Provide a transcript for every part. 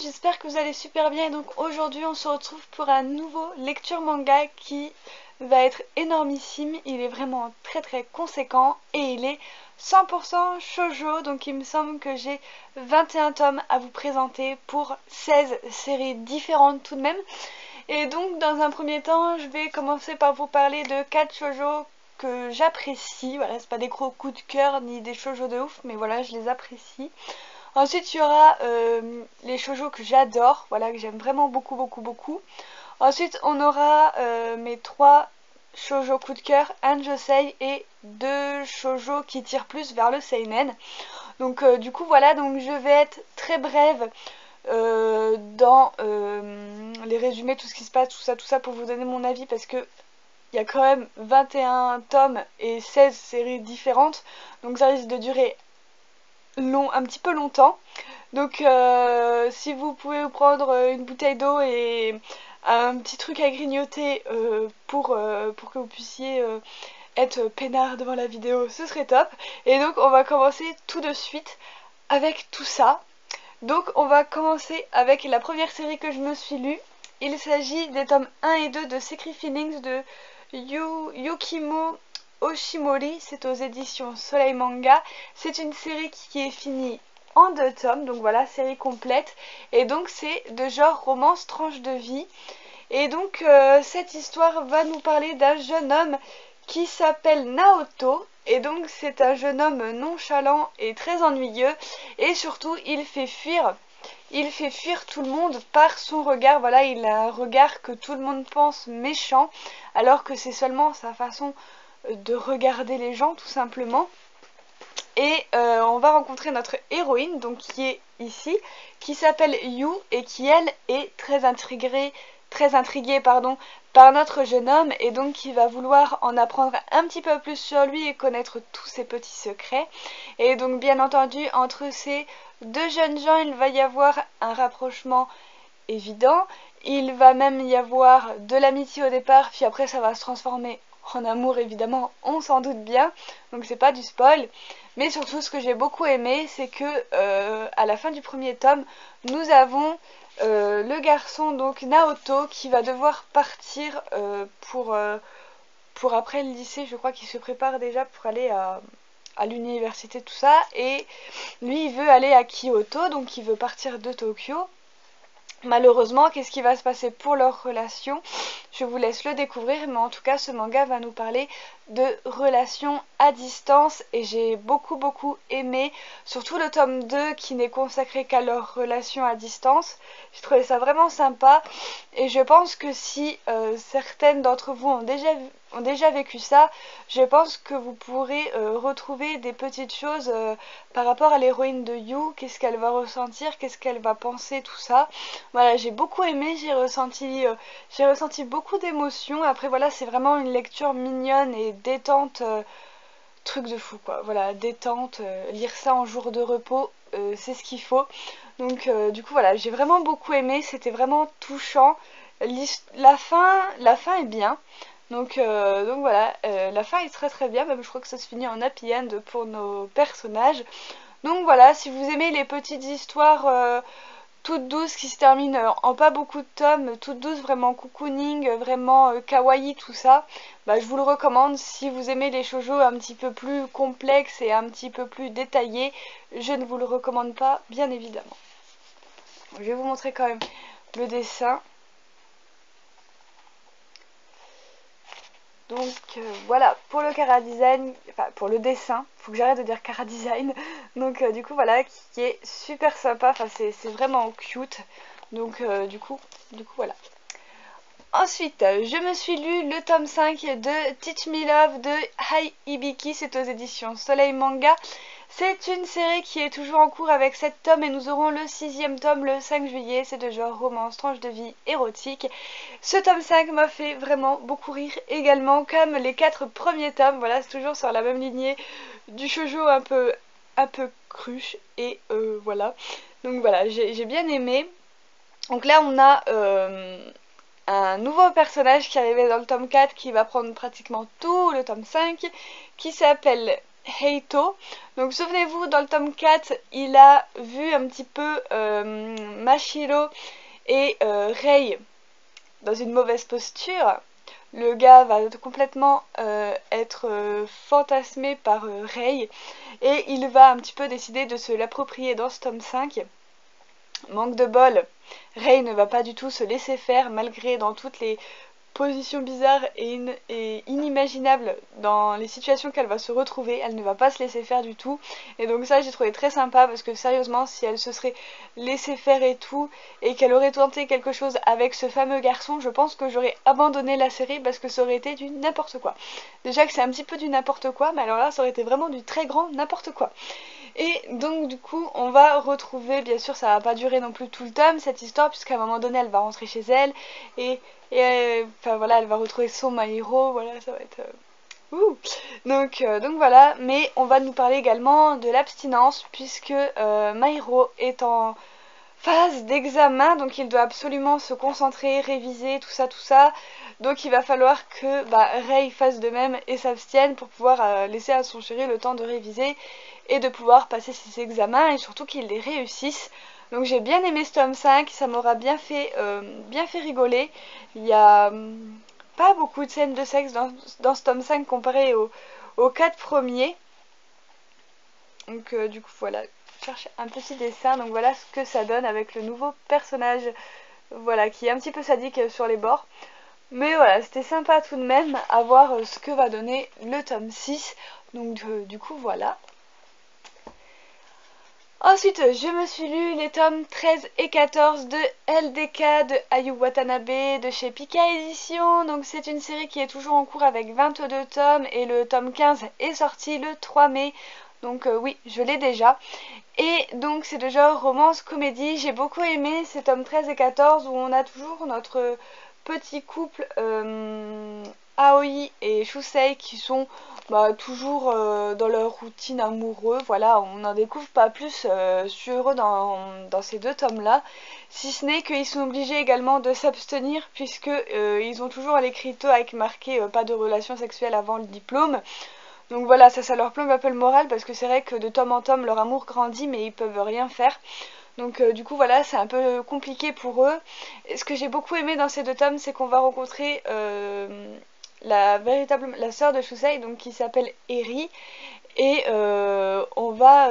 j'espère que vous allez super bien. Et donc aujourd'hui on se retrouve pour un nouveau lecture manga qui va être énormissime. Il est vraiment très conséquent et il est 100% shoujo. Donc il me semble que j'ai 21 tomes à vous présenter pour 16 séries différentes tout de même. Et donc dans un premier temps je vais commencer par vous parler de 4 shoujo que j'apprécie. Voilà, c'est pas des gros coups de cœur ni des shoujo de ouf, mais voilà, je les apprécie. Ensuite, il y aura les shoujo que j'adore, voilà, que j'aime vraiment beaucoup. Ensuite, on aura mes 3 shoujo coup de cœur, un josei et 2 shoujo qui tirent plus vers le seinen. Donc du coup, voilà, donc je vais être très brève dans les résumés, tout ce qui se passe, tout ça pour vous donner mon avis, parce que il y a quand même 21 tomes et 16 séries différentes, donc ça risque de durer un petit peu longtemps. Donc si vous pouvez vous prendre une bouteille d'eau et un petit truc à grignoter pour que vous puissiez être peinard devant la vidéo, ce serait top. Et donc on va commencer tout de suite avec tout ça. Donc on va commencer avec la première série que je me suis lue. Il s'agit des tomes 1 et 2 de Secret Feelings de Yukimo Oshimori. C'est aux éditions Soleil Manga. C'est une série qui est finie en 2 tomes, donc voilà, série complète. Et donc c'est de genre romance tranche de vie. Et donc cette histoire va nous parler d'un jeune homme qui s'appelle Naoto. Et donc c'est un jeune homme nonchalant et très ennuyeux. Et surtout il fait fuir tout le monde par son regard. Voilà, il a un regard que tout le monde pense méchant, alors que c'est seulement sa façon de regarder les gens tout simplement. Et on va rencontrer notre héroïne, donc qui est ici, qui s'appelle Yu et qui elle est très intriguée par notre jeune homme, et donc qui va vouloir en apprendre un petit peu plus sur lui et connaître tous ses petits secrets. Et donc bien entendu entre ces deux jeunes gens il va y avoir un rapprochement évident. Il va même y avoir de l'amitié au départ, puis après ça va se transformer en amour évidemment, on s'en doute bien, donc c'est pas du spoil. Mais surtout ce que j'ai beaucoup aimé, c'est que à la fin du premier tome, nous avons le garçon, donc Naoto, qui va devoir partir pour après le lycée. Je crois qu'il se prépare déjà pour aller à l'université, tout ça. Et lui, il veut aller à Kyoto, donc il veut partir de Tokyo. Malheureusement, qu'est-ce qui va se passer pour leur relation? Je vous laisse le découvrir, mais en tout cas, ce manga va nous parler de relations à distance et j'ai beaucoup aimé, surtout le tome 2 qui n'est consacré qu'à leur relation à distance. J'ai trouvé ça vraiment sympa et je pense que si certaines d'entre vous ont déjà vécu ça, je pense que vous pourrez retrouver des petites choses par rapport à l'héroïne de You, qu'est-ce qu'elle va ressentir, qu'est-ce qu'elle va penser, tout ça. Voilà, j'ai beaucoup aimé, j'ai ressenti beaucoup d'émotions. Après voilà, c'est vraiment une lecture mignonne et détente, truc de fou quoi. Voilà, détente, lire ça en jour de repos, c'est ce qu'il faut. Donc du coup voilà, j'ai vraiment beaucoup aimé, c'était vraiment touchant. La fin est bien. Donc voilà, la fin est très bien, même je crois que ça se finit en happy end pour nos personnages. Donc voilà, si vous aimez les petites histoires toutes douces qui se terminent en pas beaucoup de tomes, toutes douces, vraiment cocooning, vraiment kawaii, tout ça, bah, je vous le recommande. Si vous aimez les shoujo un petit peu plus complexes et un petit peu plus détaillés, je ne vous le recommande pas, bien évidemment. Je vais vous montrer quand même le dessin. Donc voilà, pour le chara-design, enfin pour le dessin, faut que j'arrête de dire chara-design. Donc du coup voilà, qui est super sympa, enfin c'est vraiment cute. Donc du coup voilà. Ensuite, je me suis lu le tome 5 de Teach Me Love de Hai Hibiki, c'est aux éditions Soleil Manga. C'est une série qui est toujours en cours avec 7 tomes et nous aurons le 6e tome le 5 juillet. C'est de genre romance, tranche de vie, érotique. Ce tome 5 m'a fait vraiment beaucoup rire également, comme les 4 premiers tomes. Voilà, c'est toujours sur la même lignée du shoujo un peu cruche et voilà. Donc voilà, j'ai bien aimé. Donc là on a un nouveau personnage qui est arrivé dans le tome 4 qui va prendre pratiquement tout le tome 5, qui s'appelle Heito. Donc souvenez-vous, dans le tome 4, il a vu un petit peu Mashiro et Rei dans une mauvaise posture. Le gars va complètement être fantasmé par Rei et il va un petit peu décider de se l'approprier dans ce tome 5. Manque de bol, Rei ne va pas du tout se laisser faire malgré dans toutes les positions bizarres et inimaginables dans les situations qu'elle va se retrouver, elle ne va pas se laisser faire du tout. Et donc ça j'ai trouvé très sympa parce que sérieusement si elle se serait laissée faire et tout et qu'elle aurait tenté quelque chose avec ce fameux garçon, je pense que j'aurais abandonné la série parce que ça aurait été du n'importe quoi. Déjà que c'est un petit peu du n'importe quoi, mais alors là ça aurait été vraiment du très grand n'importe quoi. Et donc du coup on va retrouver, bien sûr ça va pas durer non plus tout le tome cette histoire puisqu'à un moment donné elle va rentrer chez elle et enfin voilà elle va retrouver son My Hero, voilà ça va être donc voilà, mais on va nous parler également de l'abstinence puisque My Hero est en phase d'examen, donc il doit absolument se concentrer, réviser, tout ça. Donc il va falloir que Rei fasse de même et s'abstienne pour pouvoir laisser à son chéri le temps de réviser et de pouvoir passer ses examens et surtout qu'il les réussisse. Donc j'ai bien aimé ce tome 5, ça m'aura bien fait rigoler. Il y a pas beaucoup de scènes de sexe dans ce tome 5 comparé aux 4 premiers. Donc du coup voilà, je cherche un petit dessin, donc voilà ce que ça donne avec le nouveau personnage, voilà, qui est un petit peu sadique sur les bords. Mais voilà, c'était sympa tout de même à voir ce que va donner le tome 6. Donc du coup voilà. Ensuite, je me suis lu les tomes 13 et 14 de LDK de Ayu Watanabe de chez Pika Édition. Donc c'est une série qui est toujours en cours avec 22 tomes et le tome 15 est sorti le 3 mai. Donc oui, je l'ai déjà. Et donc c'est de genre romance comédie. J'ai beaucoup aimé ces tomes 13 et 14 où on a toujours notre petit couple Aoi et Shusei qui sont toujours dans leur routine amoureuse. Voilà, on n'en découvre pas plus sur eux dans ces deux tomes-là. Si ce n'est qu'ils sont obligés également de s'abstenir puisque ils ont toujours l'écriteau avec marqué pas de relation sexuelle avant le diplôme. Donc voilà, ça leur plombe un peu le moral parce que c'est vrai que de tome en tome leur amour grandit mais ils peuvent rien faire. Donc du coup voilà, c'est un peu compliqué pour eux. Et ce que j'ai beaucoup aimé dans ces deux tomes, c'est qu'on va rencontrer la sœur de Shusei, donc qui s'appelle Eri, et on va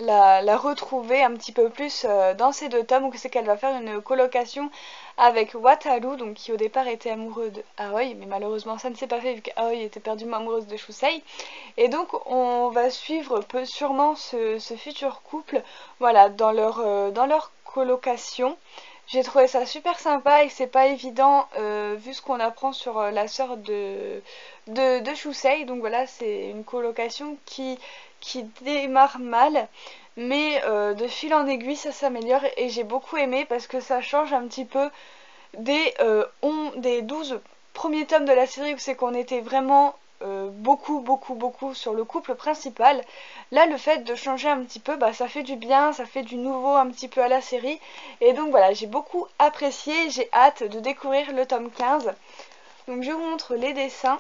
la retrouver un petit peu plus dans ces deux tomes, où c'est qu'elle va faire une colocation avec Wataru, donc qui au départ était amoureux de Aoi, mais malheureusement ça ne s'est pas fait vu qu'Aoi était perdument amoureuse de Shusei. Et donc on va suivre sûrement ce futur couple, voilà, dans leur colocation. J'ai trouvé ça super sympa et c'est pas évident vu ce qu'on apprend sur la sœur de Shusei. Donc voilà, c'est une colocation qui démarre mal, mais de fil en aiguille ça s'améliore et j'ai beaucoup aimé parce que ça change un petit peu des 12 premiers tomes de la série où c'est qu'on était vraiment beaucoup sur le couple principal. Là le fait de changer un petit peu, ça fait du bien, ça fait du nouveau un petit peu à la série et donc voilà, j'ai beaucoup apprécié, j'ai hâte de découvrir le tome 15. Donc je vous montre les dessins.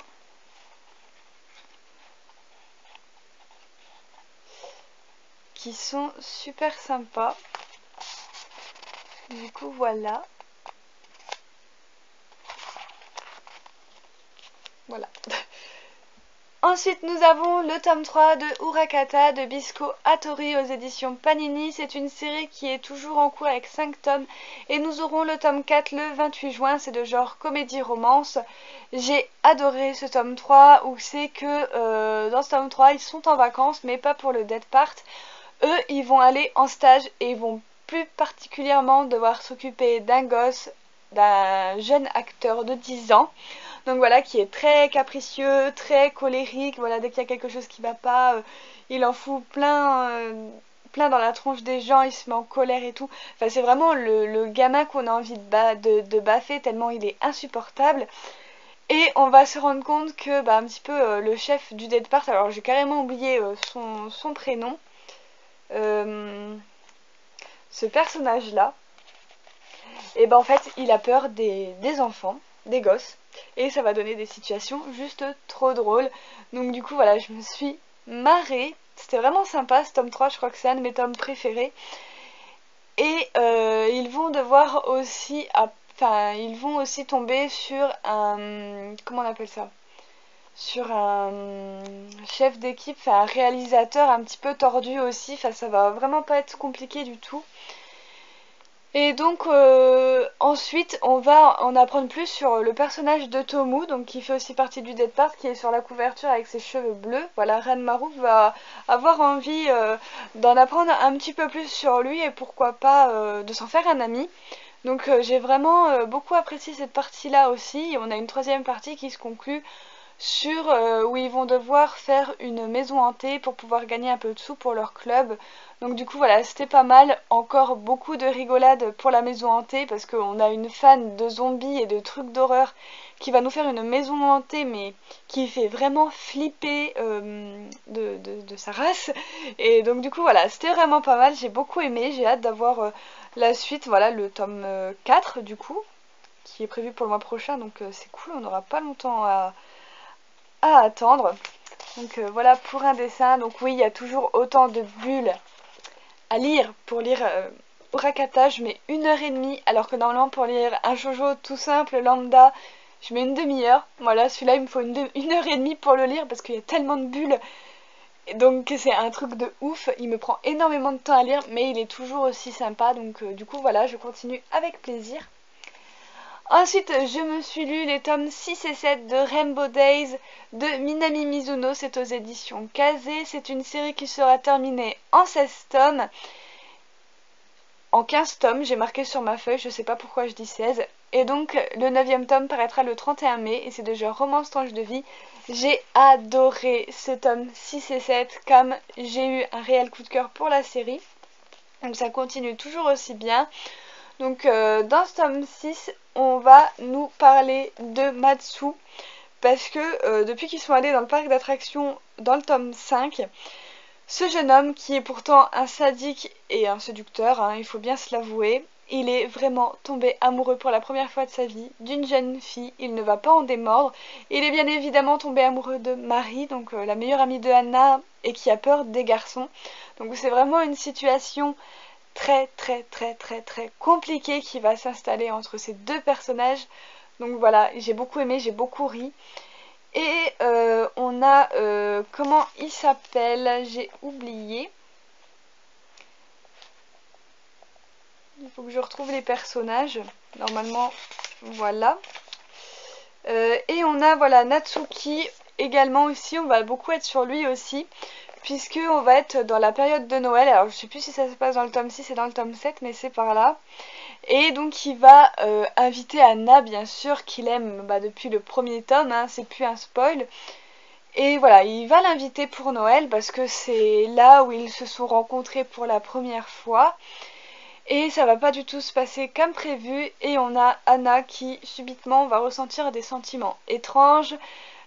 Qui sont super sympas. Du coup voilà. Voilà. Ensuite nous avons le tome 3 de Urakata de Bisco Hattori aux éditions Panini. C'est une série qui est toujours en cours avec 5 tomes et nous aurons le tome 4 le 28 juin. C'est de genre comédie-romance. J'ai adoré ce tome 3 où c'est que dans ce tome 3 ils sont en vacances mais pas pour le Dead Part. Eux ils vont aller en stage et ils vont plus particulièrement devoir s'occuper d'un gosse, d'un jeune acteur de 10 ans. Donc voilà, qui est très capricieux, très colérique. Voilà, dès qu'il y a quelque chose qui va pas, il en fout plein dans la tronche des gens, il se met en colère et tout. Enfin, c'est vraiment le gamin qu'on a envie de baffer tellement il est insupportable. Et on va se rendre compte que un petit peu le chef du Dead Part, alors j'ai carrément oublié son prénom, ce personnage-là, et en fait il a peur des enfants. des gosses. Et ça va donner des situations juste trop drôles. Donc du coup voilà, je me suis marrée. C'était vraiment sympa ce tome 3, je crois que c'est un de mes tomes préférés. Et ils vont devoir aussi, ils vont aussi tomber sur un, comment on appelle ça? Sur un chef d'équipe, enfin un réalisateur un petit peu tordu aussi. Enfin, ça va vraiment pas être compliqué du tout. Et donc ensuite on va en apprendre plus sur le personnage de Tomu, donc qui fait aussi partie du Dead Part, qui est sur la couverture avec ses cheveux bleus. Voilà, Ranmaru va avoir envie d'en apprendre un petit peu plus sur lui et pourquoi pas de s'en faire un ami. Donc j'ai vraiment beaucoup apprécié cette partie-là aussi. Et on a une troisième partie qui se conclut sur où ils vont devoir faire une maison hantée pour pouvoir gagner un peu de sous pour leur club. Donc du coup voilà, c'était pas mal. Encore beaucoup de rigolade pour la maison hantée parce qu'on a une fan de zombies et de trucs d'horreur qui va nous faire une maison hantée mais qui fait vraiment flipper de sa race. Et donc du coup voilà, c'était vraiment pas mal, j'ai beaucoup aimé, j'ai hâte d'avoir la suite, voilà le tome 4 du coup, qui est prévu pour le mois prochain, donc c'est cool, on n'aura pas longtemps à attendre. Donc voilà pour un dessin. Donc oui, il y a toujours autant de bulles à lire. Pour lire Urakata, je mets 1 h 30, alors que normalement pour lire un shoujo tout simple, lambda, je mets une demi-heure. Voilà, celui-là il me faut 1 h 30 pour le lire parce qu'il y a tellement de bulles. Et donc c'est un truc de ouf, il me prend énormément de temps à lire, mais il est toujours aussi sympa. Donc du coup voilà, je continue avec plaisir. Ensuite, je me suis lu les tomes 6 et 7 de Rainbow Days de Minami Mizuno. C'est aux éditions Kazé. C'est une série qui sera terminée en 16 tomes. En 15 tomes, j'ai marqué sur ma feuille, je sais pas pourquoi je dis 16. Et donc, le 9e tome paraîtra le 31 mai et c'est de genre romance tranche de vie. J'ai adoré ce tome 6 et 7, comme j'ai eu un réel coup de cœur pour la série. Donc ça continue toujours aussi bien. Donc dans ce tome 6, on va nous parler de Matsu, parce que depuis qu'ils sont allés dans le parc d'attractions dans le tome 5, ce jeune homme qui est pourtant un sadique et un séducteur, hein, il faut bien se l'avouer, il est vraiment tombé amoureux pour la première fois de sa vie d'une jeune fille, il ne va pas en démordre. Il est bien évidemment tombé amoureux de Marie, donc la meilleure amie de Hana et qui a peur des garçons. Donc c'est vraiment une situation très compliqué qui va s'installer entre ces deux personnages. Donc voilà, j'ai beaucoup aimé, j'ai beaucoup ri. Et on a comment il s'appelle, j'ai oublié. Il faut que je retrouve les personnages. Normalement, voilà. Et on a voilà Natsuki également aussi, on va beaucoup être sur lui aussi, puisque on va être dans la période de Noël. Alors je sais plus si ça se passe dans le tome 6 et dans le tome 7, mais c'est par là. Et donc il va inviter Anna, bien sûr, qu'il aime depuis le premier tome, hein, c'est plus un spoil. Et voilà, il va l'inviter pour Noël parce que c'est là où ils se sont rencontrés pour la première fois. Et ça va pas du tout se passer comme prévu. Et on a Anna qui subitement va ressentir des sentiments étranges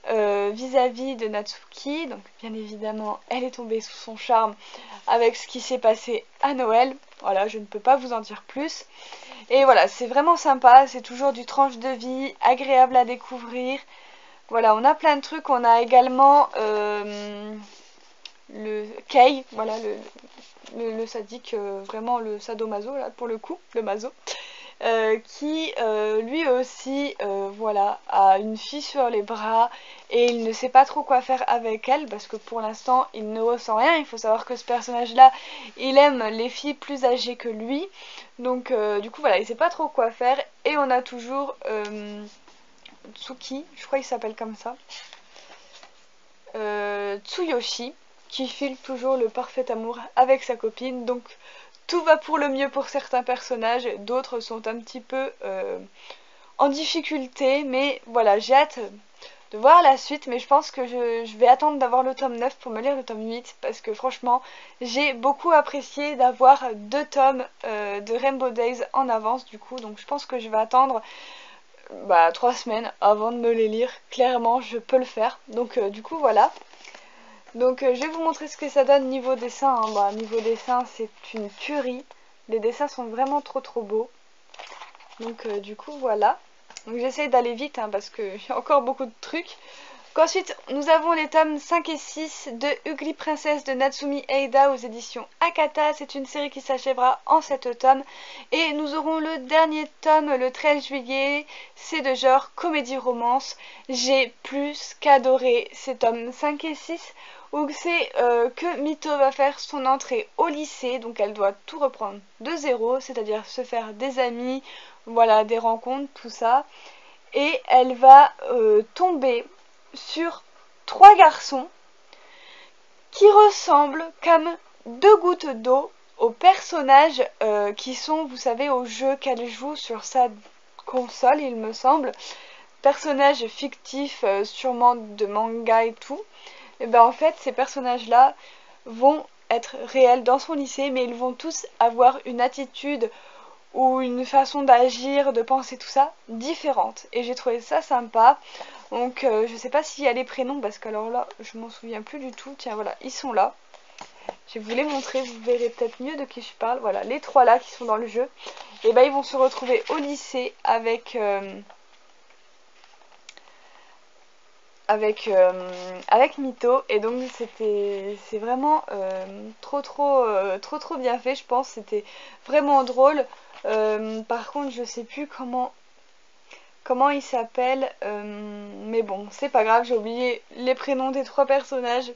vis-à-vis de Natsuki. Donc bien évidemment, elle est tombée sous son charme avec ce qui s'est passé à Noël. Voilà, je ne peux pas vous en dire plus. Et voilà, c'est vraiment sympa, c'est toujours du tranche de vie, agréable à découvrir. Voilà, on a plein de trucs, on a également le Kei, voilà, le sadique, vraiment le sadomaso, là, pour le coup, le maso. Qui lui aussi voilà, a une fille sur les bras et il ne sait pas trop quoi faire avec elle parce que pour l'instant il ne ressent rien. Il faut savoir que ce personnage là il aime les filles plus âgées que lui, donc du coup voilà, il sait pas trop quoi faire. Et on a toujours Tsuki, je crois qu'il s'appelle comme ça, Tsuyoshi, qui file toujours le parfait amour avec sa copine. Donc tout va pour le mieux pour certains personnages, d'autres sont un petit peu en difficulté, mais voilà, j'ai hâte de voir la suite, mais je pense que je vais attendre d'avoir le tome 9 pour me lire le tome 8, parce que franchement, j'ai beaucoup apprécié d'avoir 2 tomes de Rainbow Days en avance du coup, donc je pense que je vais attendre 3 semaines avant de me les lire. Clairement, je peux le faire, donc du coup voilà. Donc je vais vous montrer ce que ça donne niveau dessin, hein. Niveau dessin c'est une tuerie, les dessins sont vraiment trop beaux. Donc du coup voilà, Donc j'essaye d'aller vite hein, parce qu'il y a encore beaucoup de trucs. Ensuite, nous avons les tomes 5 et 6 de Ugly Princess de Natsumi Eida aux éditions Akata. C'est une série qui s'achèvera en 7 tomes. Et nous aurons le dernier tome le 13 juillet. C'est de genre comédie-romance. J'ai plus qu'adoré ces tomes 5 et 6 où c'est que Mito va faire son entrée au lycée. Donc elle doit tout reprendre de zéro, c'est-à-dire se faire des amis, voilà, des rencontres, tout ça. Et elle va tomber sur 3 garçons qui ressemblent comme 2 gouttes d'eau aux personnages qui sont, vous savez, au jeu qu'elle joue sur sa console, il me semble. Personnages fictifs, sûrement de manga et tout. Et ben en fait, ces personnages-là vont être réels dans son lycée, mais ils vont tous avoir une attitude ou une façon d'agir, de penser, tout ça, différente. Et j'ai trouvé ça sympa. Donc je sais pas s'il y a les prénoms, parce que alors là, je m'en souviens plus du tout. Tiens, voilà, ils sont là. Je vais vous les montrer, vous verrez peut-être mieux de qui je parle. Voilà, les 3 là qui sont dans le jeu. Et ben ils vont se retrouver au lycée avec Mito, et donc c'est vraiment trop bien fait, je pense. C'était vraiment drôle. Par contre je sais plus comment il s'appelle, mais bon c'est pas grave, j'ai oublié les prénoms des 3 personnages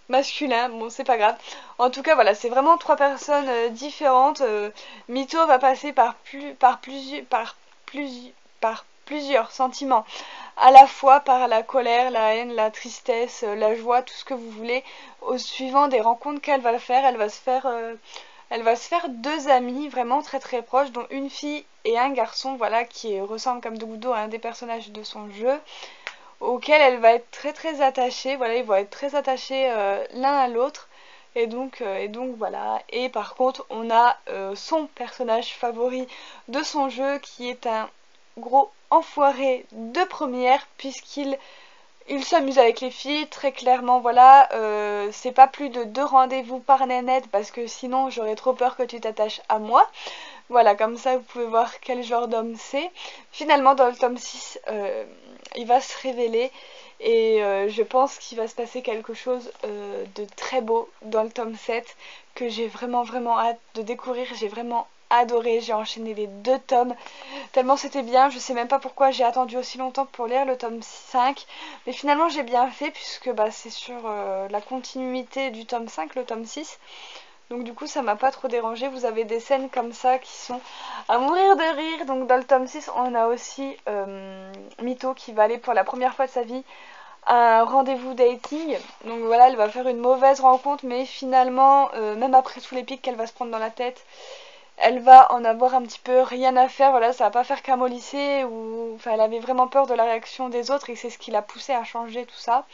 masculins, bon c'est pas grave. En tout cas voilà, c'est vraiment 3 personnes différentes. Mito va passer par plusieurs sentiments à la fois, par la colère, la haine, la tristesse, la joie, tout ce que vous voulez, au suivant des rencontres qu'elle va faire. Elle va se faire 2 amis vraiment très proches, dont une fille et un garçon, voilà, qui ressemblent comme 2 gouttes d'eau à un des personnages de son jeu, auquel elle va être très attachée. Voilà, ils vont être très attachés l'un à l'autre. Et donc voilà. Et par contre, on a son personnage favori de son jeu, qui est un gros enfoiré de première, puisqu'il s'amuse avec les filles, très clairement, voilà. C'est pas plus de 2 rendez-vous par nénette, parce que sinon j'aurais trop peur que tu t'attaches à moi. Voilà, comme ça vous pouvez voir quel genre d'homme c'est. Finalement dans le tome 6, il va se révéler, et je pense qu'il va se passer quelque chose de très beau dans le tome 7, que j'ai vraiment hâte de découvrir. J'ai vraiment adoré, j'ai enchaîné les 2 tomes tellement c'était bien. Je sais même pas pourquoi j'ai attendu aussi longtemps pour lire le tome 5, mais finalement j'ai bien fait, puisque bah, c'est sur la continuité du tome 5, le tome 6. Donc du coup ça m'a pas trop dérangé. Vous avez des scènes comme ça qui sont à mourir de rire. Donc dans le tome 6 on a aussi Mito qui va aller pour la première fois de sa vie à un rendez-vous dating. Donc voilà, elle va faire une mauvaise rencontre, mais finalement même après tous les pics qu'elle va se prendre dans la tête, elle va en avoir un petit peu rien à faire. Voilà, ça va pas faire qu'un au lycée, où enfin elle avait vraiment peur de la réaction des autres, et c'est ce qui l'a poussée à changer tout ça.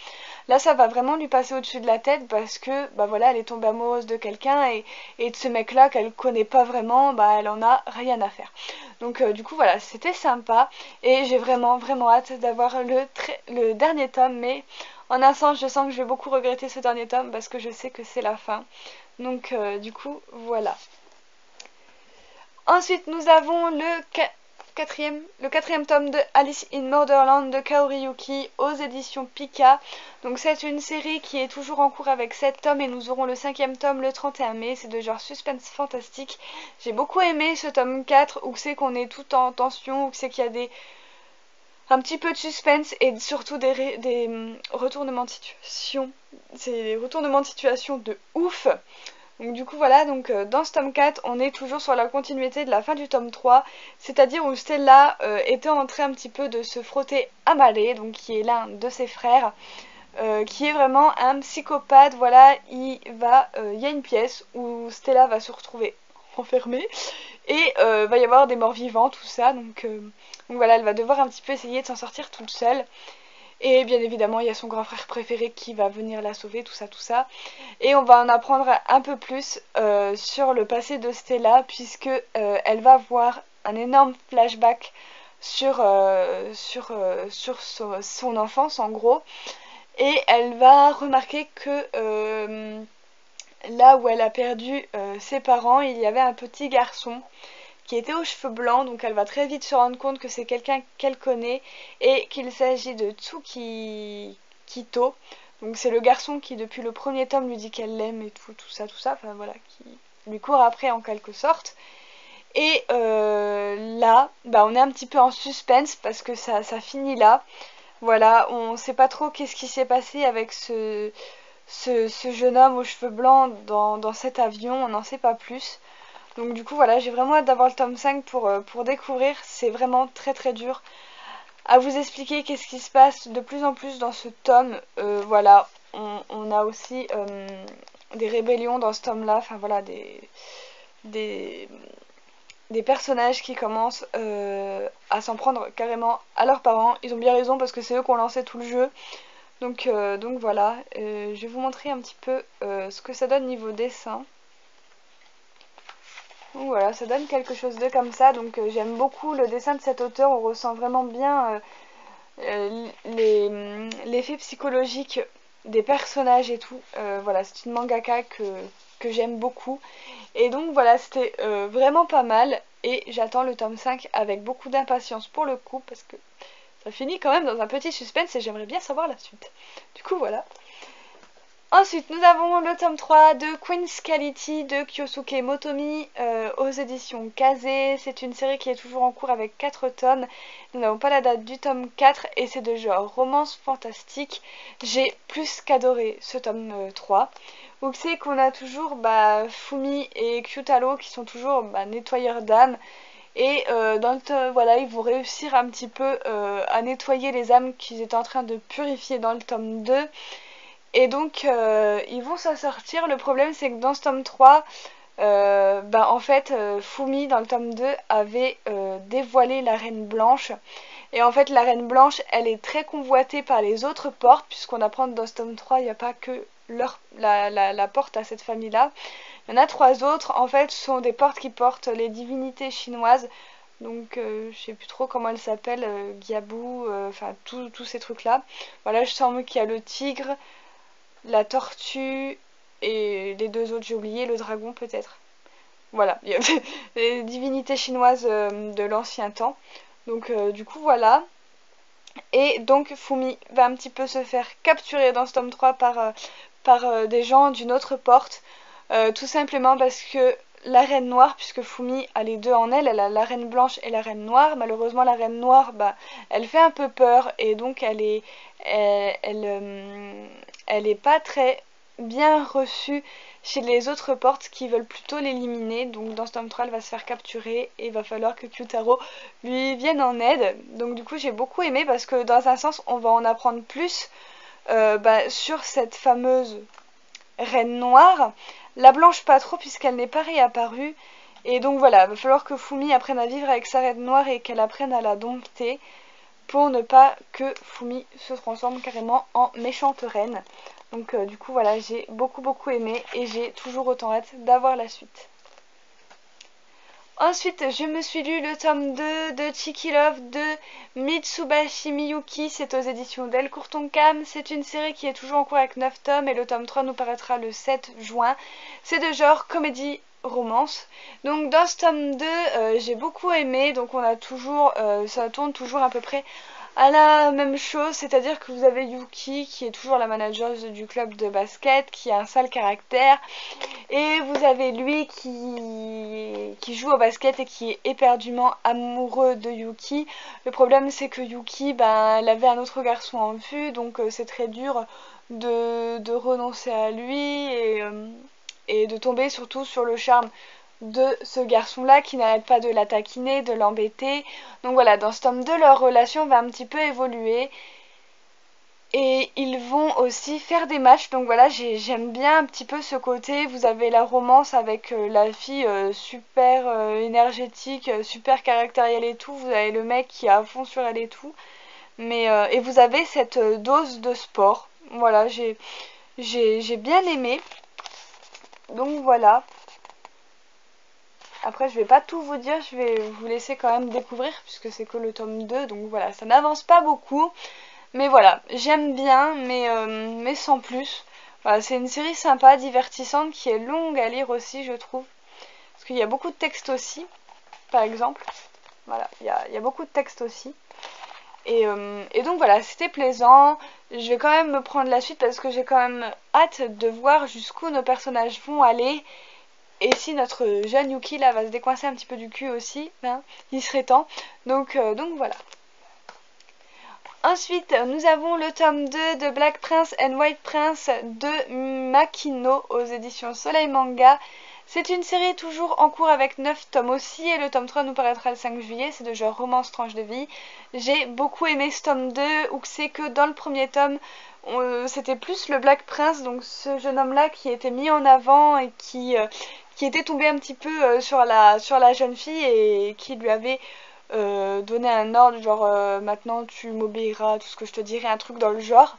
Là ça va vraiment lui passer au-dessus de la tête, parce que bah voilà, elle est tombée amoureuse de quelqu'un, et de ce mec là qu'elle connaît pas vraiment, bah elle en a rien à faire. Donc du coup voilà, c'était sympa, et j'ai vraiment hâte d'avoir le dernier tome, mais en un sens je sens que je vais beaucoup regretter ce dernier tome, parce que je sais que c'est la fin. Donc du coup voilà. Ensuite, nous avons le quatrième tome de Alice in Borderland de Kaori Yuki aux éditions Pika. Donc c'est une série qui est toujours en cours avec 7 tomes, et nous aurons le 5e tome le 31 mai. C'est de genre suspense fantastique. J'ai beaucoup aimé ce tome 4, où c'est qu'on est tout en tension, où c'est qu'il y a un petit peu de suspense, et surtout des retournements de situation. C'est des retournements de situation de ouf. Donc du coup voilà, donc dans ce tome 4, on est toujours sur la continuité de la fin du tome 3, c'est-à-dire où Stella était en train un petit peu de se frotter à Male, donc qui est l'un de ses frères, qui est vraiment un psychopathe. Voilà, il y a une pièce où Stella va se retrouver enfermée, et va y avoir des morts vivants, tout ça, donc voilà, elle va devoir un petit peu essayer de s'en sortir toute seule. Et bien évidemment, il y a son grand frère préféré qui va venir la sauver, tout ça. Et on va en apprendre un peu plus sur le passé de Stella, puisque elle va voir un énorme flashback sur son enfance en gros. Et elle va remarquer que là où elle a perdu ses parents, il y avait un petit garçon qui était aux cheveux blancs, donc elle va très vite se rendre compte que c'est quelqu'un qu'elle connaît et qu'il s'agit de Tsukito. Donc c'est le garçon qui depuis le premier tome lui dit qu'elle l'aime et tout ça, enfin voilà, qui lui court après en quelque sorte. Et là, bah, on est un petit peu en suspense parce que ça finit là. Voilà, on sait pas trop qu'est-ce qui s'est passé avec ce jeune homme aux cheveux blancs dans cet avion, on n'en sait pas plus. Donc du coup voilà, j'ai vraiment hâte d'avoir le tome 5 pour découvrir. C'est vraiment très très dur à vous expliquer qu'est-ce qui se passe de plus en plus dans ce tome. Voilà, on a aussi des rébellions dans ce tome là, enfin voilà, des personnages qui commencent à s'en prendre carrément à leurs parents. Ils ont bien raison parce que c'est eux qui ont lancé tout le jeu. Donc voilà, je vais vous montrer un petit peu ce que ça donne niveau dessin. Donc voilà, ça donne quelque chose de comme ça. Donc j'aime beaucoup le dessin de cet auteur. On ressent vraiment bien l'effet psychologique des personnages et tout. Voilà, c'est une mangaka que j'aime beaucoup. Et donc voilà, c'était vraiment pas mal. Et j'attends le tome 5 avec beaucoup d'impatience pour le coup, parce que ça finit quand même dans un petit suspense et j'aimerais bien savoir la suite. Du coup voilà. Ensuite, nous avons le tome 3 de Queen's Quality de Kyosuke Motomi aux éditions Kazé. C'est une série qui est toujours en cours avec 4 tomes. Nous n'avons pas la date du tome 4 et c'est de genre romance fantastique. J'ai plus qu'adoré ce tome 3. Où c'est qu'on a toujours Fumi et Kyutaro qui sont toujours nettoyeurs d'âme. Et voilà, ils vont réussir un petit peu à nettoyer les âmes qu'ils étaient en train de purifier dans le tome 2. Et donc ils vont s'en sortir. Le problème c'est que dans ce tome 3, en fait Fumi dans le tome 2 avait dévoilé la Reine Blanche. Et en fait la Reine Blanche elle est très convoitée par les autres portes, puisqu'on apprend que dans ce tome 3 il n'y a pas que la porte à cette famille là. Il y en a 3 autres, en fait ce sont des portes qui portent les divinités chinoises. Donc je sais plus trop comment elles s'appellent, Giabu, enfin tous ces trucs là. Voilà, je sens qu'il y a le tigre, la tortue et les 2 autres j'ai oublié, le dragon peut-être. Voilà, il y a les divinités chinoises de l'ancien temps. Donc du coup voilà. Et donc Fumi va un petit peu se faire capturer dans ce tome 3 par des gens d'une autre porte. Tout simplement parce que la reine noire, puisque Fumi a les deux en elle, elle a la reine blanche et la reine noire. Malheureusement la reine noire, elle fait un peu peur et donc elle est pas très bien reçue chez les autres portes qui veulent plutôt l'éliminer. Donc dans ce tome 3 elle va se faire capturer et il va falloir que Kyutaro lui vienne en aide. Donc du coup j'ai beaucoup aimé parce que dans un sens on va en apprendre plus sur cette fameuse reine noire. La blanche pas trop puisqu'elle n'est pas réapparue. Et donc voilà, il va falloir que Fumi apprenne à vivre avec sa reine noire et qu'elle apprenne à la dompter pour ne pas que Fumi se transforme carrément en méchante reine. Donc du coup voilà, j'ai beaucoup aimé et j'ai toujours autant hâte d'avoir la suite. Ensuite, je me suis lu le tome 2 de Chiki Love de Mitsubashi Miyuki. C'est aux éditions Delcourt Tonkam. C'est une série qui est toujours en cours avec 9 tomes et le tome 3 nous paraîtra le 7 juin. C'est de genre comédie romance. Donc dans ce tome 2, j'ai beaucoup aimé. Donc on a toujours, ça tourne toujours à peu près à la même chose, c'est-à-dire que vous avez Yuki qui est toujours la manager du club de basket, qui a un sale caractère, et vous avez lui qui joue au basket et qui est éperdument amoureux de Yuki. Le problème c'est que Yuki, elle avait un autre garçon en vue, donc c'est très dur de renoncer à lui et de tomber surtout sur le charme de ce garçon-là qui n'arrête pas de la taquiner, de l'embêter. Donc voilà, dans ce tome 2, leur relation va un petit peu évoluer. Et ils vont aussi faire des matchs. Donc voilà, j'aime bien un petit peu ce côté. Vous avez la romance avec la fille super énergétique, super caractérielle et tout. Vous avez le mec qui est à fond sur elle et tout. Et vous avez cette dose de sport. Voilà, j'ai bien aimé. Donc voilà. Après je vais pas tout vous dire, je vais vous laisser quand même découvrir puisque c'est que le tome 2, donc voilà, ça n'avance pas beaucoup. Mais voilà, j'aime bien, mais sans plus. Voilà, c'est une série sympa, divertissante, qui est longue à lire aussi je trouve. Parce qu'il y a beaucoup de textes aussi. par exemple. Voilà, il y a beaucoup de textes aussi. Et donc voilà, c'était plaisant. Je vais quand même me prendre la suite parce que j'ai quand même hâte de voir jusqu'où nos personnages vont aller. Et si notre jeune Yuki là va se décoincer un petit peu du cul aussi, hein, il serait temps. Donc voilà. Ensuite, nous avons le tome 2 de Black Prince and White Prince de Makino aux éditions Soleil Manga. C'est une série toujours en cours avec 9 tomes aussi et le tome 3 nous paraîtra le 5 juillet, c'est de genre romance tranche de vie. J'ai beaucoup aimé ce tome 2 où c'est que dans le premier tome, c'était plus le Black Prince, donc ce jeune homme là qui était mis en avant et qui était tombé un petit peu sur la jeune fille et qui lui avait donné un ordre genre maintenant tu m'obéiras, tout ce que je te dirai, un truc dans le genre,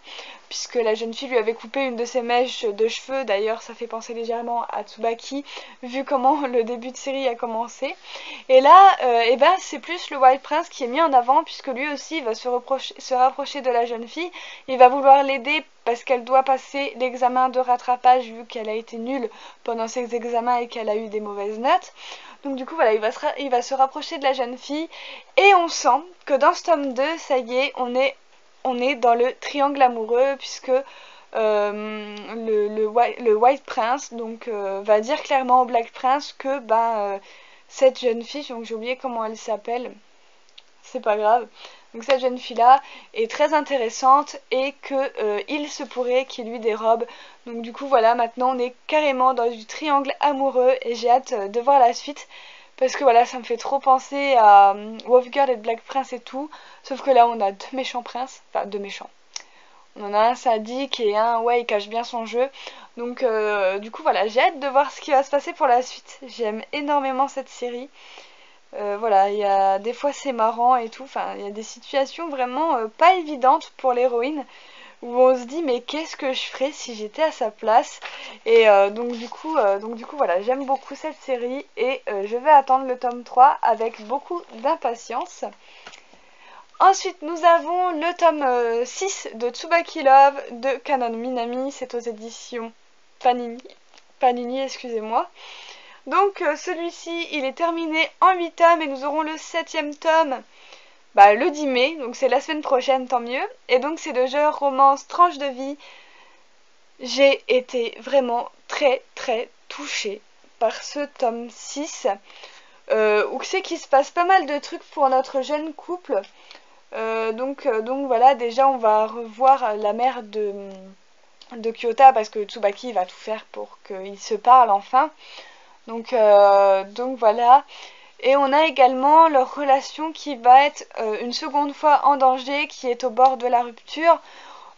puisque la jeune fille lui avait coupé une de ses mèches de cheveux. D'ailleurs ça fait penser légèrement à Tsubaki vu comment le début de série a commencé. Et là et ben c'est plus le White Prince qui est mis en avant, puisque lui aussi il va se rapprocher de la jeune fille. Il va vouloir l'aider parce qu'elle doit passer l'examen de rattrapage vu qu'elle a été nulle pendant ses examens et qu'elle a eu des mauvaises notes. Donc du coup voilà, il va se rapprocher de la jeune fille et on sent que dans ce tome 2, ça y est, on est dans le triangle amoureux, puisque le White Prince donc va dire clairement au Black Prince que cette jeune fille, donc j'ai oublié comment elle s'appelle, c'est pas grave, donc cette jeune fille là est très intéressante et que il se pourrait qu'il lui dérobe. Donc du coup voilà, maintenant on est carrément dans du triangle amoureux et j'ai hâte de voir la suite, parce que voilà, ça me fait trop penser à Wolf Girl et Black Prince et tout, sauf que là on a deux méchants princes, enfin deux méchants. On en a un sadique et un, ouais, il cache bien son jeu. Donc du coup voilà, j'ai hâte de voir ce qui va se passer pour la suite. J'aime énormément cette série. Voilà, il y a des fois c'est marrant et tout, enfin il y a des situations vraiment pas évidentes pour l'héroïne où on se dit mais qu'est-ce que je ferais si j'étais à sa place. Et donc du coup voilà, j'aime beaucoup cette série et je vais attendre le tome 3 avec beaucoup d'impatience. Ensuite nous avons le tome 6 de Tsubaki Love de Kanon Minami, c'est aux éditions Panini, excusez-moi. Donc celui-ci il est terminé en 8 tomes et nous aurons le 7ème tome le 10 mai, donc c'est la semaine prochaine, tant mieux. Et donc c'est de genre romance tranche de vie. J'ai été vraiment très très touchée par ce tome 6 où c'est qu'il se passe pas mal de trucs pour notre jeune couple. Donc voilà, déjà on va revoir la mère de Kyota, parce que Tsubaki va tout faire pour qu'ils se parlent enfin. Donc voilà. Et on a également leur relation qui va être une seconde fois en danger, qui est au bord de la rupture.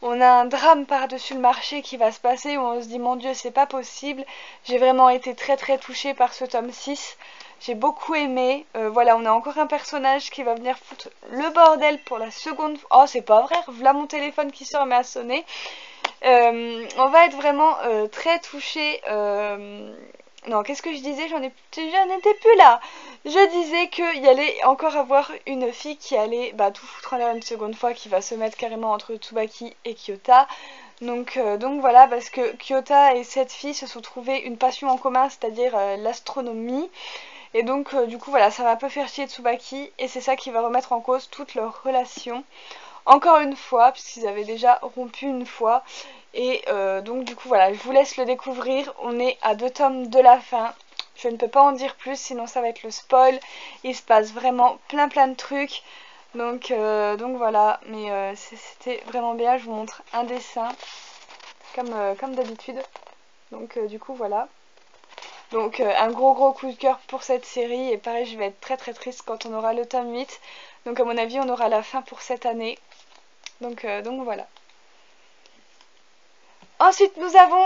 On a un drame par-dessus le marché qui va se passer où on se dit mon Dieu, c'est pas possible. J'ai vraiment été très très touchée par ce tome 6. J'ai beaucoup aimé. Voilà, on a encore un personnage qui va venir foutre le bordel pour la seconde fois. Oh, c'est pas vrai, voilà mon téléphone qui se remet à sonner. On va être vraiment très touchés. Non, qu'est-ce que je disais? J'en étais plus là. Je disais qu'il y allait encore avoir une fille qui allait tout foutre en l'air une seconde fois, qui va se mettre carrément entre Tsubaki et Kyota. Donc voilà, parce que Kyota et cette fille se sont trouvés une passion en commun, c'est-à-dire l'astronomie. Et donc du coup voilà, ça va un peu faire chier Tsubaki et c'est ça qui va remettre en cause toute leur relation. Encore une fois, puisqu'ils avaient déjà rompu une fois. Et donc du coup voilà, je vous laisse le découvrir. On est à 2 tomes de la fin. Je ne peux pas en dire plus, sinon ça va être le spoil. Il se passe vraiment plein de trucs. Donc voilà, mais c'était vraiment bien. Je vous montre un dessin, comme d'habitude. Donc du coup voilà. Donc un gros coup de cœur pour cette série. Et pareil, je vais être très triste quand on aura le tome 8. Donc à mon avis, on aura la fin pour cette année. Donc voilà. Ensuite nous avons...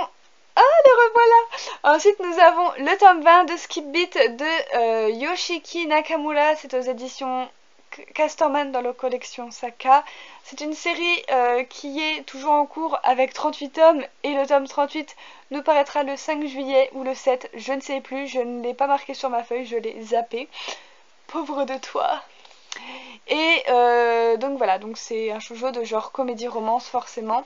Ah, le revoilà! Ensuite nous avons le tome 20 de Skip Beat de Yoshiki Nakamura. C'est aux éditions Casterman dans la collection Saka. C'est une série qui est toujours en cours avec 38 tomes. Et le tome 38 nous paraîtra le 5 juillet ou le 7. Je ne sais plus, je ne l'ai pas marqué sur ma feuille, je l'ai zappé. Pauvre de toi! Et donc voilà, donc c'est un shoujo de genre comédie-romance forcément.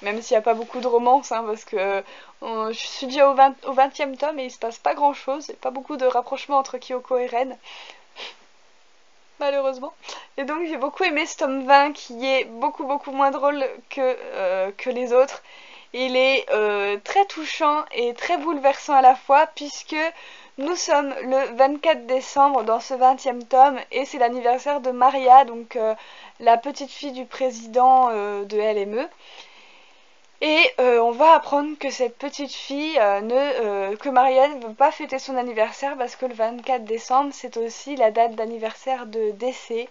Même s'il n'y a pas beaucoup de romance, hein, parce que je suis déjà au 20e tome et il se passe pas grand chose. Il n'y a pas beaucoup de rapprochement entre Kyoko et Ren. malheureusement. Et donc j'ai beaucoup aimé ce tome 20 qui est beaucoup moins drôle que les autres. Il est très touchant et très bouleversant à la fois puisque nous sommes le 24 décembre dans ce 20e tome et c'est l'anniversaire de Maria, donc la petite fille du président de LME. Et on va apprendre que cette petite fille, que Maria ne veut pas fêter son anniversaire parce que le 24 décembre c'est aussi la date d'anniversaire de décès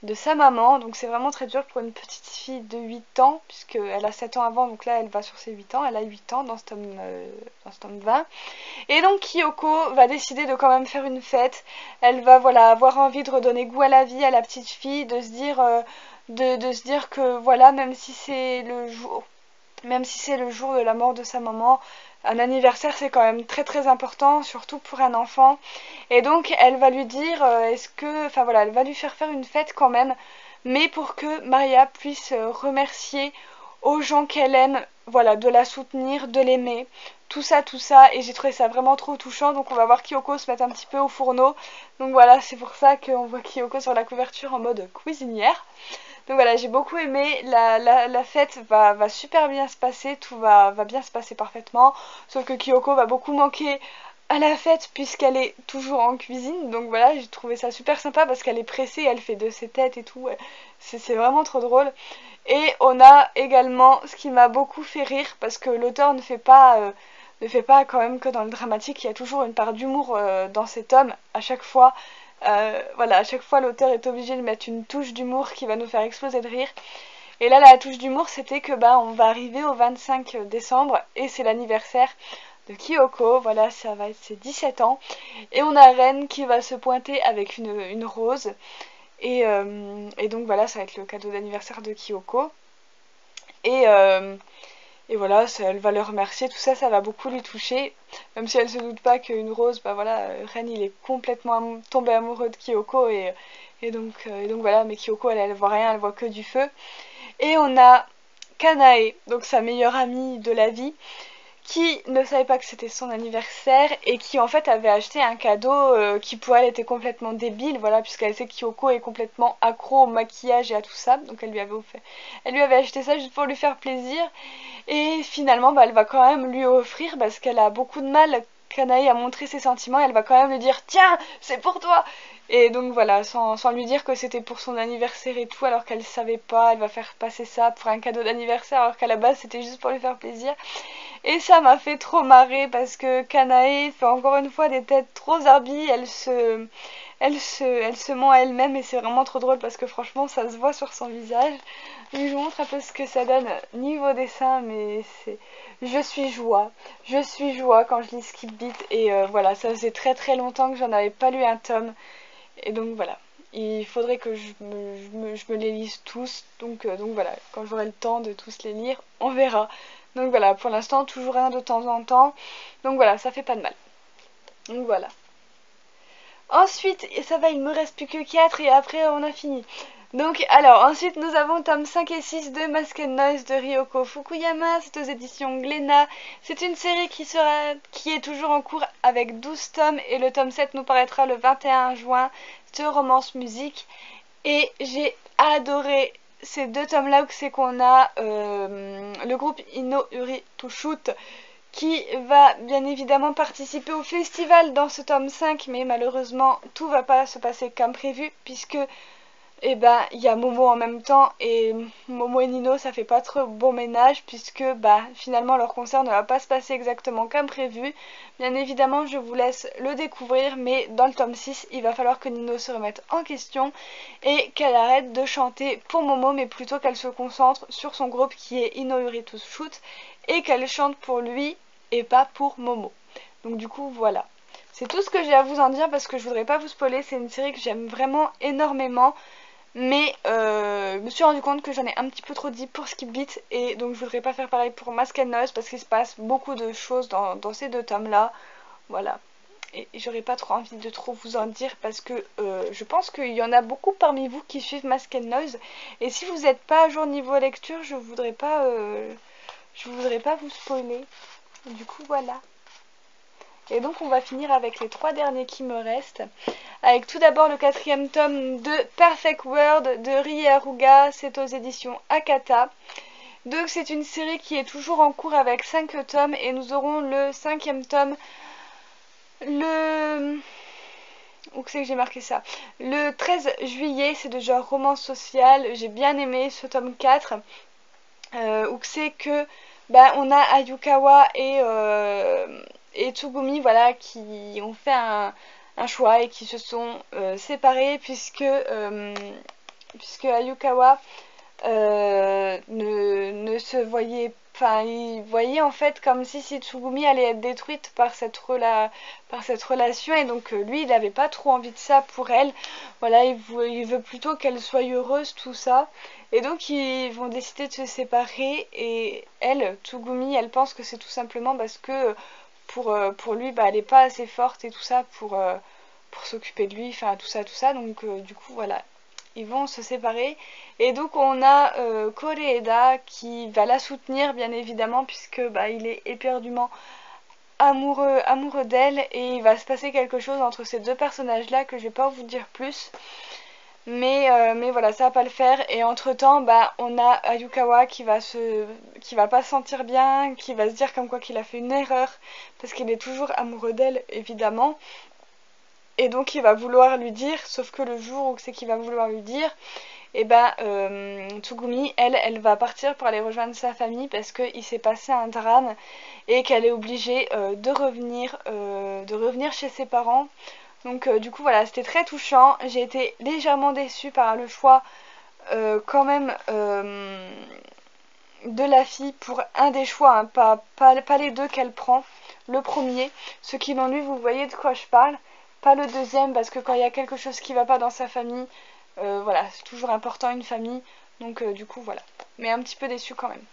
de sa maman, donc c'est vraiment très dur pour une petite fille de 8 ans, puisqu'elle a 7 ans avant, donc là elle va sur ses 8 ans, elle a 8 ans dans ce tome 20. Et donc Kyoko va décider de quand même faire une fête, elle va voilà avoir envie de redonner goût à la vie à la petite fille, de se dire, de se dire que voilà, même si c'est le jour de la mort de sa maman, un anniversaire c'est quand même très important, surtout pour un enfant. Et donc elle va lui dire, enfin voilà, elle va lui faire une fête quand même, mais pour que Maria puisse remercier aux gens qu'elle aime, voilà, de la soutenir, de l'aimer, tout ça, et j'ai trouvé ça vraiment trop touchant, donc on va voir Kyoko se mettre un petit peu au fourneau, donc voilà, c'est pour ça qu'on voit Kyoko sur la couverture en mode cuisinière. Donc voilà, j'ai beaucoup aimé, la fête va super bien se passer, tout va bien se passer parfaitement, sauf que Kyoko va beaucoup manquer à la fête puisqu'elle est toujours en cuisine, donc voilà, j'ai trouvé ça super sympa parce qu'elle est pressée, elle fait de ses têtes et tout, c'est vraiment trop drôle. Et on a également ce qui m'a beaucoup fait rire parce que l'auteur ne fait pas quand même que dans le dramatique, il y a toujours une part d'humour dans ces tomes à chaque fois. Voilà, à chaque fois l'auteur est obligé de mettre une touche d'humour qui va nous faire exploser de rire. Et là la touche d'humour c'était que on va arriver au 25 décembre et c'est l'anniversaire de Kyoko, voilà, ça va être ses 17 ans. Et on a Ren qui va se pointer avec une rose. Et donc voilà, ça va être le cadeau d'anniversaire de Kyoko. Et voilà, elle va le remercier, tout ça, ça va beaucoup lui toucher. Même si elle se doute pas qu'une rose, voilà, Ren il est complètement tombé amoureux de Kyoko et donc voilà, mais Kyoko elle voit rien, elle voit que du feu. Et on a Kanae, donc sa meilleure amie de la vie, qui ne savait pas que c'était son anniversaire et qui en fait avait acheté un cadeau qui pour elle était complètement débile, voilà, puisqu'elle sait que Kyoko est complètement accro au maquillage et à tout ça, donc elle lui avait acheté ça juste pour lui faire plaisir. Et finalement elle va quand même lui offrir parce qu'elle a beaucoup de mal, Kanae, à montrer ses sentiments, et elle va quand même lui dire tiens, c'est pour toi. Et donc voilà, sans lui dire que c'était pour son anniversaire et tout, alors qu'elle savait pas, elle va faire passer ça pour un cadeau d'anniversaire alors qu'à la base c'était juste pour lui faire plaisir. Et ça m'a fait trop marrer parce que Kanae fait encore une fois des têtes trop zarbi, elle se ment à elle-même et c'est vraiment trop drôle parce que franchement ça se voit sur son visage. Donc je vous montre un peu ce que ça donne niveau dessin, mais c'est... Je suis joie quand je lis Skip Beat et voilà, ça faisait très longtemps que j'en avais pas lu un tome. Et donc voilà, il faudrait que je me les lise tous, donc voilà, quand j'aurai le temps de tous les lire, on verra. Donc voilà, pour l'instant, toujours un de temps en temps, donc voilà, ça fait pas de mal. Donc voilà. Ensuite, ça va, il me reste plus que 4 et après on a fini. Donc alors, ensuite nous avons tome 5 et 6 de Masked Noise de Ryoko Fukuyama, c'est aux éditions Glénat. C'est une série qui est toujours en cours avec 12 tomes et le tome 7 nous paraîtra le 21 juin, de romance musique. Et j'ai adoré ces deux tomes là où c'est qu'on a le groupe Ino Uri to Shoot qui va bien évidemment participer au festival dans ce tome 5, mais malheureusement tout va pas se passer comme prévu puisque il y a Momo en même temps et Momo et Nino ça fait pas trop bon ménage puisque finalement leur concert ne va pas se passer exactement comme prévu. Bien évidemment je vous laisse le découvrir, mais dans le tome 6 il va falloir que Nino se remette en question et qu'elle arrête de chanter pour Momo mais plutôt qu'elle se concentre sur son groupe qui est Ino Uri to Shoot et qu'elle chante pour lui et pas pour Momo. Donc du coup voilà. C'est tout ce que j'ai à vous en dire parce que je voudrais pas vous spoiler, c'est une série que j'aime vraiment énormément. Mais je me suis rendu compte que j'en ai un petit peu trop dit pour Skip Beat et donc je voudrais pas faire pareil pour Masked Noise parce qu'il se passe beaucoup de choses dans ces deux tomes là. Voilà. Et j'aurais pas trop envie de trop vous en dire parce que je pense qu'il y en a beaucoup parmi vous qui suivent Masked Noise. Et si vous n'êtes pas à jour niveau lecture, je voudrais pas vous spoiler. Du coup voilà. Et donc on va finir avec les 3 derniers qui me restent. Avec tout d'abord le 4e tome de Perfect World de Rie Haruga, c'est aux éditions Akata. Donc c'est une série qui est toujours en cours avec 5 tomes et nous aurons le 5e tome où c'est que j'ai marqué ça, le 13 juillet, c'est de genre romance sociale. J'ai bien aimé ce tome 4 où c'est que on a Ayukawa et Tsugumi, voilà, qui ont fait un choix et qui se sont séparés puisque Ayukawa ne se voyait, enfin il voyait en fait comme si Tsugumi allait être détruite par cette relation, et donc lui il n'avait pas trop envie de ça pour elle, voilà, il veut plutôt qu'elle soit heureuse, tout ça, et donc ils vont décider de se séparer. Et elle, Tsugumi, elle pense que c'est tout simplement parce que pour lui elle n'est pas assez forte et tout ça pour s'occuper de lui, enfin tout ça, donc du coup voilà, ils vont se séparer. Et donc on a Koreeda qui va la soutenir bien évidemment, puisque il est éperdument amoureux d'elle, et il va se passer quelque chose entre ces deux personnages là que je vais pas vous dire plus, mais voilà, ça va pas le faire. Et entre temps on a Ayukawa qui va pas se sentir bien, qui va se dire comme quoi qu'il a fait une erreur parce qu'il est toujours amoureux d'elle évidemment, et donc il va vouloir lui dire, sauf que le jour où c'est qu'il va vouloir lui dire, et Tsugumi, elle va partir pour aller rejoindre sa famille parce qu'il s'est passé un drame et qu'elle est obligée de revenir chez ses parents. Donc du coup voilà, c'était très touchant. J'ai été légèrement déçue par le choix quand même de la fille pour un des choix, hein, pas les deux qu'elle prend. Le premier, ceux qui l'ont lu, vous voyez de quoi je parle. Pas le deuxième, parce que quand il y a quelque chose qui va pas dans sa famille, voilà, c'est toujours important une famille. Donc du coup voilà. Mais un petit peu déçue quand même.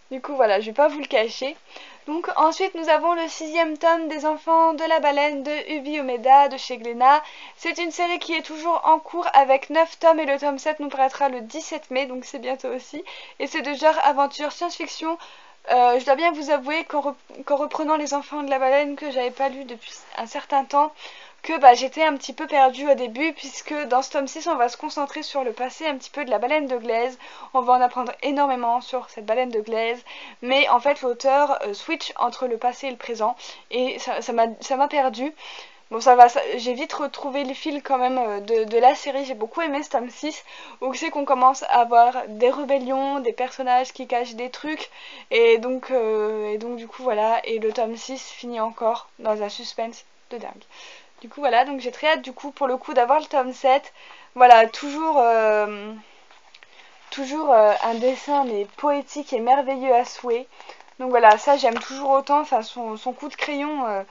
Du coup voilà, je vais pas vous le cacher. Donc ensuite nous avons le 6e tome des Enfants de la Baleine de Ubi Umeda de chez Glénat. C'est une série qui est toujours en cours avec 9 tomes et le tome 7 nous paraîtra le 17 mai, donc c'est bientôt aussi. Et c'est de genre aventure science-fiction. Je dois bien vous avouer qu'en reprenant Les Enfants de la Baleine, que j'avais pas lu depuis un certain temps, que j'étais un petit peu perdue au début, puisque dans ce tome 6 on va se concentrer sur le passé un petit peu de la baleine de Glaise. On va en apprendre énormément sur cette baleine de Glaise, mais en fait l'auteur switch entre le passé et le présent, et ça m'a perdue. Bon ça va, j'ai vite retrouvé le fil quand même de la série. J'ai beaucoup aimé ce tome 6 où c'est qu'on commence à avoir des rébellions, des personnages qui cachent des trucs, et donc du coup voilà, et le tome 6 finit encore dans un suspense de dingue. Du coup voilà, donc j'ai très hâte du coup pour le coup d'avoir le tome 7. Voilà, toujours un dessin mais poétique et merveilleux à souhait. Donc voilà, ça j'aime toujours autant, enfin son coup de crayon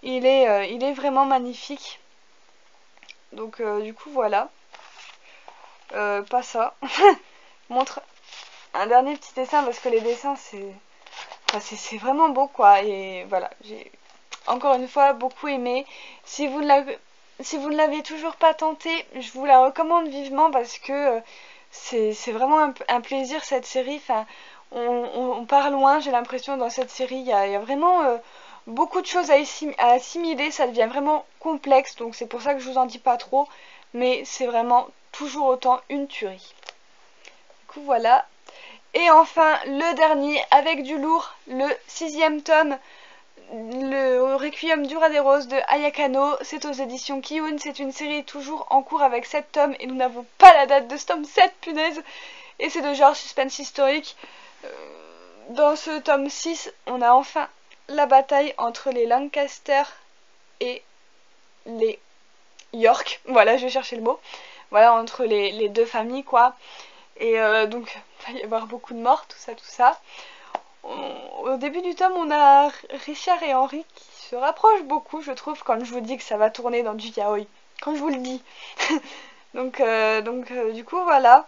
il est vraiment magnifique. Donc du coup voilà. Pas ça. Montre un dernier petit dessin parce que les dessins c'est vraiment beau quoi. Et voilà, j'ai encore une fois beaucoup aimé. Si vous ne l'avez toujours pas tenté, je vous la recommande vivement parce que c'est vraiment un plaisir cette série. Enfin, on part loin, j'ai l'impression, dans cette série. Il y a vraiment beaucoup de choses à assimiler, ça devient vraiment complexe, donc c'est pour ça que je vous en dis pas trop. Mais c'est vraiment toujours autant une tuerie. Du coup voilà. Et enfin le dernier avec du lourd, le 6e tome, le Requiem du Roi des Roses de Ayakano. C'est aux éditions Kiyun. C'est une série toujours en cours avec 7 tomes et nous n'avons pas la date de ce tome 7, punaise. Et c'est de genre suspense historique. Dans ce tome 6 on a enfin la bataille entre les Lancaster et les York. Voilà, je vais chercher le mot. Voilà, entre les deux familles quoi. Et donc il va y avoir beaucoup de morts, tout ça. Au début du tome, on a Richard et Henry qui se rapprochent beaucoup, je trouve, quand je vous dis que ça va tourner dans du yaoi. Quand je vous le dis. donc du coup, voilà.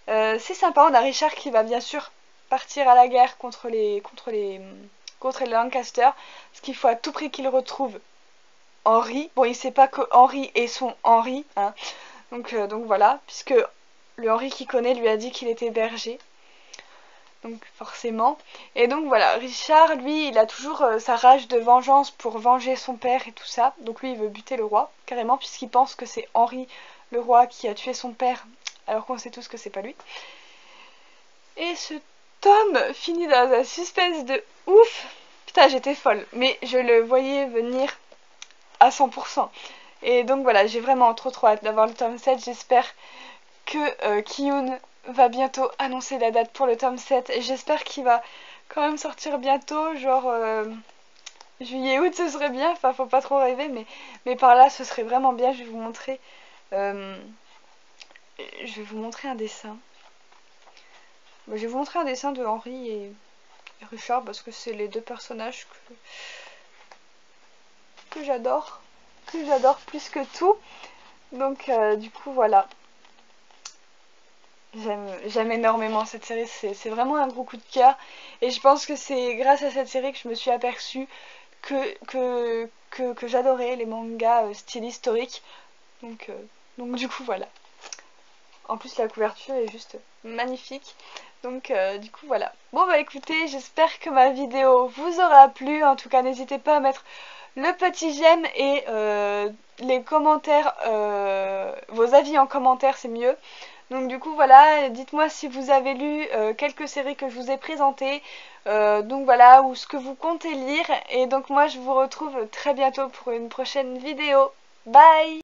C'est sympa, on a Richard qui va bien sûr partir à la guerre contre les Lancaster. Parce qu'il faut à tout prix qu'il retrouve Henry. Bon, il sait pas que Henry est son Henry. Hein. Donc voilà, puisque le Henry qu'il connaît lui a dit qu'il était berger. donc forcément. Et donc voilà, Richard, lui, il a toujours sa rage de vengeance pour venger son père et tout ça. Donc lui, il veut buter le roi, carrément, puisqu'il pense que c'est Henri le roi qui a tué son père, alors qu'on sait tous que c'est pas lui. Et ce tome finit dans un suspense de ouf. Putain, j'étais folle, mais je le voyais venir à 100%. Et donc voilà, j'ai vraiment trop hâte d'avoir le tome 7. J'espère que Ki-yoon va bientôt annoncer la date pour le tome 7. Et j'espère qu'il va quand même sortir bientôt, genre juillet, août, ce serait bien. Enfin, faut pas trop rêver, mais par là, ce serait vraiment bien. Je vais vous montrer, un dessin. Je vais vous montrer un dessin de Henri et Richard parce que c'est les deux personnages que j'adore plus que tout. Donc du coup voilà, j'aime énormément cette série, c'est vraiment un gros coup de cœur et je pense que c'est grâce à cette série que je me suis aperçue que j'adorais les mangas style historique. Donc du coup voilà. En plus la couverture est juste magnifique. Donc du coup voilà. Bon bah écoutez, j'espère que ma vidéo vous aura plu. En tout cas n'hésitez pas à mettre le petit j'aime et les commentaires, vos avis en commentaire c'est mieux. Donc du coup voilà, dites-moi si vous avez lu quelques séries que je vous ai présentées, donc voilà, ou ce que vous comptez lire. Et donc moi je vous retrouve très bientôt pour une prochaine vidéo. Bye!